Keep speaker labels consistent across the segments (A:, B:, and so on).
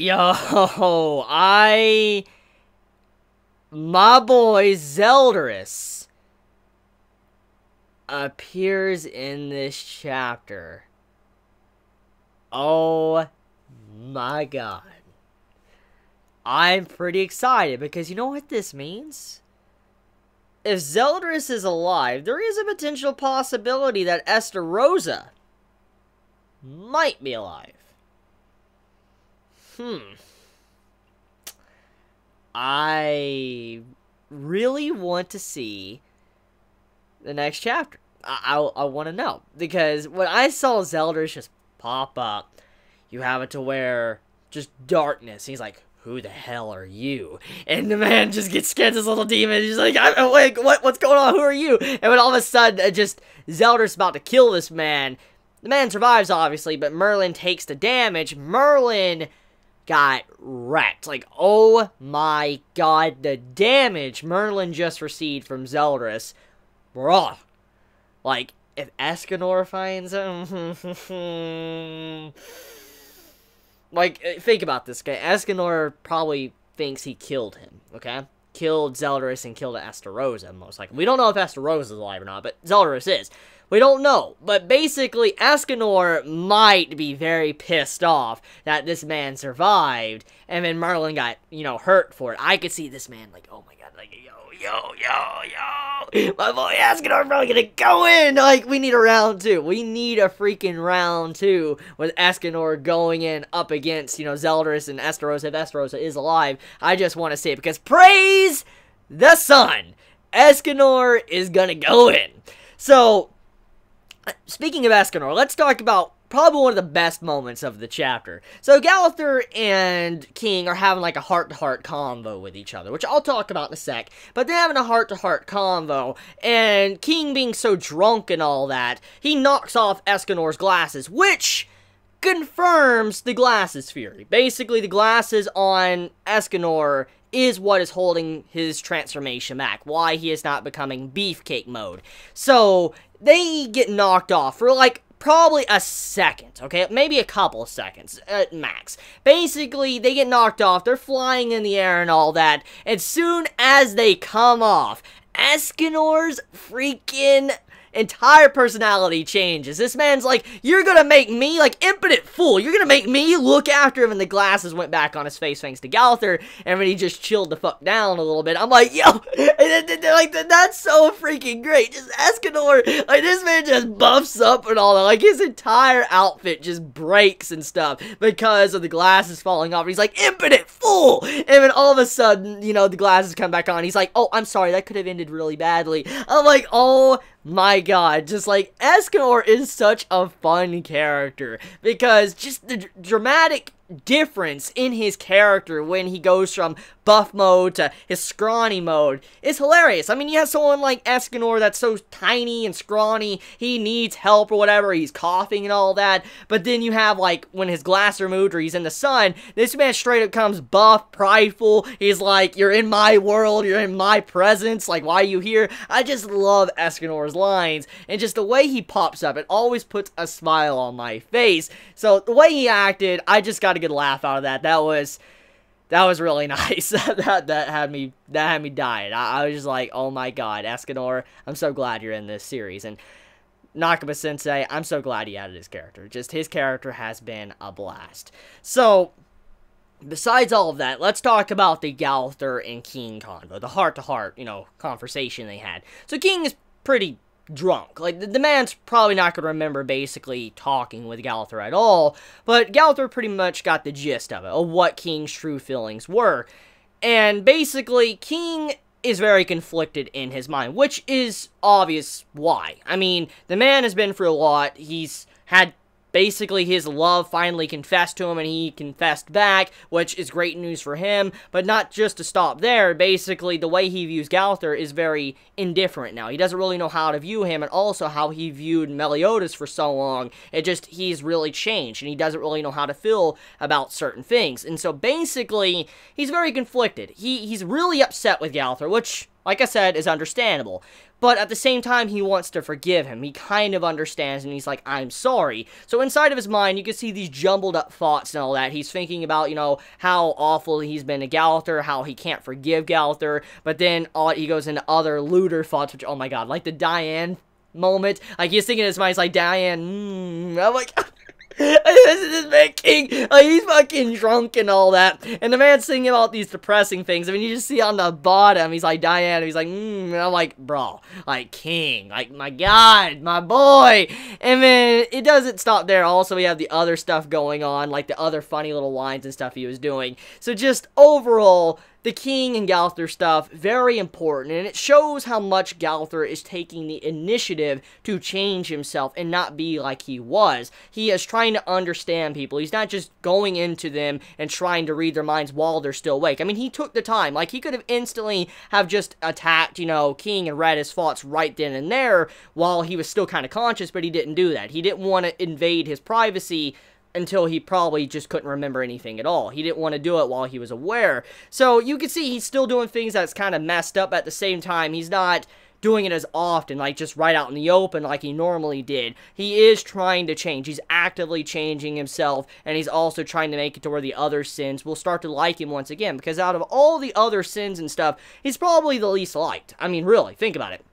A: Yo, my boy Zeldris appears in this chapter. Oh my god. I'm pretty excited because you know what this means? If Zeldris is alive, there is a potential possibility that Estarossa might be alive. I really want to see the next chapter. I want to know. Because when I saw Zeldris just pop up, you have it to where just darkness. He's like, who the hell are you? And the man just gets scared, this little demon. He's like, I'm awake. What's going on? Who are you? And when all of a sudden, just Zeldris about to kill this man. The man survives, obviously, but Merlin takes the damage. Merlin got wrecked. Like, oh my god, the damage Merlin just received from Zeldris. Bruh. Like, if Escanor finds him... like, think about this, okay? Escanor probably thinks he killed him, okay? Killed Zeldris and killed Estarossa, most likely. We don't know if Estarossa is alive or not, but Zeldris is. We don't know, but basically, Escanor might be very pissed off that this man survived, and then Merlin got, you know, hurt for it. I could see this man like, oh my god, like, yo, my boy Escanor probably gonna go in. Like, we need a round 2. We need a freaking round 2 with Escanor going in up against, you know, Zeldris and Estarossa. If Estarossa is alive, I just want to say it because praise the sun, Escanor is gonna go in. So, speaking of Escanor, let's talk about probably one of the best moments of the chapter. So Gowther and King are having like a heart-to-heart convo with each other, which I'll talk about in a sec. But they're having a heart-to-heart convo, and King being so drunk and all that, he knocks off Escanor's glasses, which confirms the glasses theory. Basically, the glasses on Escanor is what is holding his transformation back, why he is not becoming beefcake mode. So, they get knocked off for like probably a second, okay? Maybe a couple of seconds at max. Basically, they get knocked off, they're flying in the air and all that, and soon as they come off, Escanor's freaking entire personality changes. This man's like, you're gonna make me, like, impotent fool, you're gonna make me look after him, and the glasses went back on his face thanks to Gowther, and then he just chilled the fuck down a little bit. I'm like, yo, like, that's so freaking great. Just Escanor, like, this man just buffs up and all that, like, his entire outfit just breaks and stuff because of the glasses falling off. He's like, impotent fool, and then all of a sudden, you know, the glasses come back on. He's like, oh, I'm sorry, that could have ended really badly. I'm like, oh my god, just like, Escanor is such a fun character, because just the dramatic difference in his character when he goes from buff mode to his scrawny mode is hilarious. I mean, you have someone like Escanor that's so tiny and scrawny, he needs help or whatever, he's coughing and all that, but then you have, like, when his glasses are removed or he's in the sun, this man straight up comes buff, prideful, he's like, you're in my world, you're in my presence, like, why are you here? I just love Escanor's lines, and just the way he pops up, it always puts a smile on my face. So, the way he acted, I just got a good laugh out of that. That was really nice. that had me dying. I was just like, oh my god, Escanor, I'm so glad you're in this series. And Nakaba Sensei, I'm so glad he added his character. Just his character has been a blast. So, besides all of that, let's talk about the Gowther and King convo, the heart-to-heart, you know, conversation they had. So King is pretty drunk. Like, the man's probably not going to remember basically talking with Gowther at all, but Gowther pretty much got the gist of it, of what King's true feelings were. And basically, King is very conflicted in his mind, which is obvious why. I mean, the man has been through a lot. He's had basically his love finally confessed to him, and he confessed back, which is great news for him, but not just to stop there. Basically, the way he views Gowther is very indifferent now. He doesn't really know how to view him, and also how he viewed Meliodas for so long. He's really changed, and he doesn't really know how to feel about certain things. And so basically, he's very conflicted. He's really upset with Gowther, which, like I said, is understandable. But at the same time, he wants to forgive him. He kind of understands, and he's like, I'm sorry. So inside of his mind, you can see these jumbled up thoughts and all that. He's thinking about, you know, how awful he's been to Gowther, how he can't forgive Gowther, but then he goes into other looter thoughts, which, oh my god, like the Diane moment. Like, he's thinking in his mind, he's like, Diane, I'm like... This man King, like, he's fucking drunk and all that, and the man's singing about these depressing things. I mean, you just see on the bottom, he's like, Diana, he's like, and I'm like, bro, like, King, like, my god, my boy. And then it doesn't stop there. Also, we have the other stuff going on, like the other funny little lines and stuff he was doing. So just overall, the King and Gowther stuff, very important, and it shows how much Gowther is taking the initiative to change himself and not be like he was. He is trying to understand people. He's not just going into them and trying to read their minds while they're still awake. I mean, he took the time. Like, he could have instantly have just attacked, you know, King and read his thoughts right then and there while he was still kind of conscious, but he didn't do that. He didn't want to invade his privacy until he probably just couldn't remember anything at all. He didn't want to do it while he was aware. So you can see he's still doing things that's kind of messed up. At the same time, he's not doing it as often, like just right out in the open like he normally did. He is trying to change. He's actively changing himself, and he's also trying to make it to where the other sins will start to like him once again, because out of all the other sins and stuff, he's probably the least liked. I mean, really, think about it.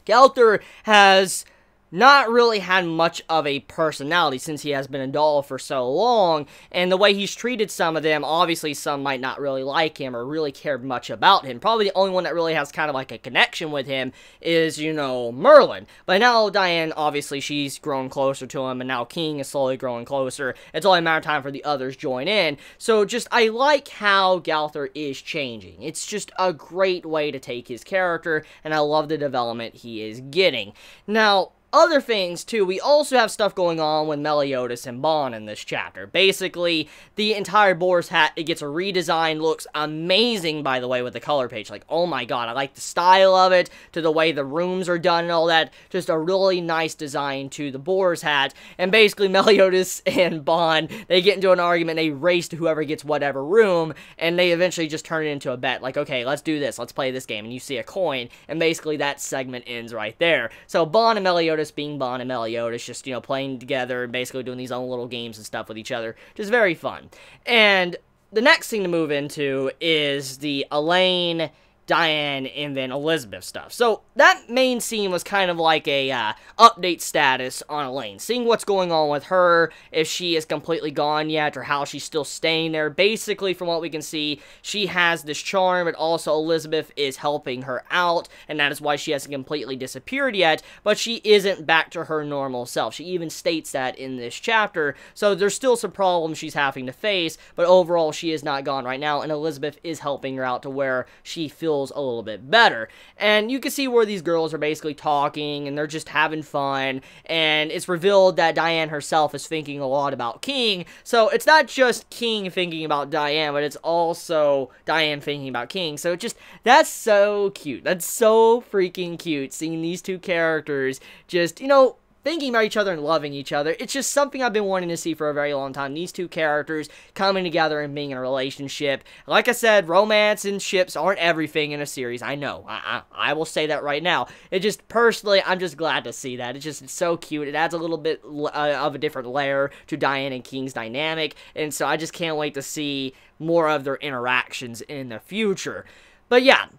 A: Gowther has not really had much of a personality since he has been a doll for so long, and the way he's treated some of them, obviously some might not really like him or really care much about him. Probably the only one that really has kind of like a connection with him is, you know, Merlin. But now Diane, obviously, she's grown closer to him, and now King is slowly growing closer. It's only a matter of time for the others join in. So just, I like how Gowther is changing. It's just a great way to take his character, and I love the development he is getting. Now, other things, too, we also have stuff going on with Meliodas and Bon in this chapter. Basically, the entire Boar's Hat, it gets a redesign, looks amazing, by the way, with the color page. Like, oh my god, I like the style of it, to the way the rooms are done and all that. Just a really nice design to the Boar's Hat. And basically, Meliodas and Bon, they get into an argument, they race to whoever gets whatever room, and they eventually just turn it into a bet. Like, okay, let's do this, let's play this game, and you see a coin, and basically that segment ends right there. So, Bon and Meliodas being Bon and Meliodas, just, you know, playing together and basically doing these own little games and stuff with each other. Just very fun. And the next thing to move into is the Elaine, Diane, and then Elizabeth stuff. So that main scene was kind of like a update status on Elaine, seeing what's going on with her, if she is completely gone yet, or how she's still staying there. Basically, from what we can see, she has this charm, but also Elizabeth is helping her out, and that is why she hasn't completely disappeared yet, but she isn't back to her normal self. She even states that in this chapter, so there's still some problems she's having to face, but overall, she is not gone right now, and Elizabeth is helping her out to where she feels a little bit better. And you can see where these girls are basically talking, and they're just having fun, and it's revealed that Diane herself is thinking a lot about King, so it's not just King thinking about Diane, but it's also Diane thinking about King, so it just, that's so cute. That's so freaking cute, seeing these two characters just, you know, thinking about each other and loving each other. It's just something I've been wanting to see for a very long time. These two characters coming together and being in a relationship. Like I said, romance and ships aren't everything in a series. I know. I will say that right now. It just, personally, I'm just glad to see that. It's so cute. It adds a little bit of a different layer to Diane and King's dynamic. And so I just can't wait to see more of their interactions in the future. But yeah,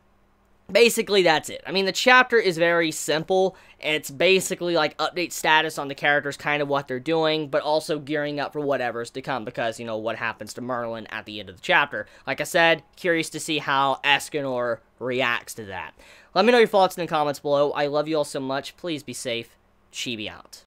A: basically, that's it. I mean, the chapter is very simple. It's basically like update status on the characters, kind of what they're doing, but also gearing up for whatever's to come, because, you know, what happens to Merlin at the end of the chapter. Like I said, curious to see how Escanor reacts to that. Let me know your thoughts in the comments below. I love you all so much. Please be safe. Chibi out.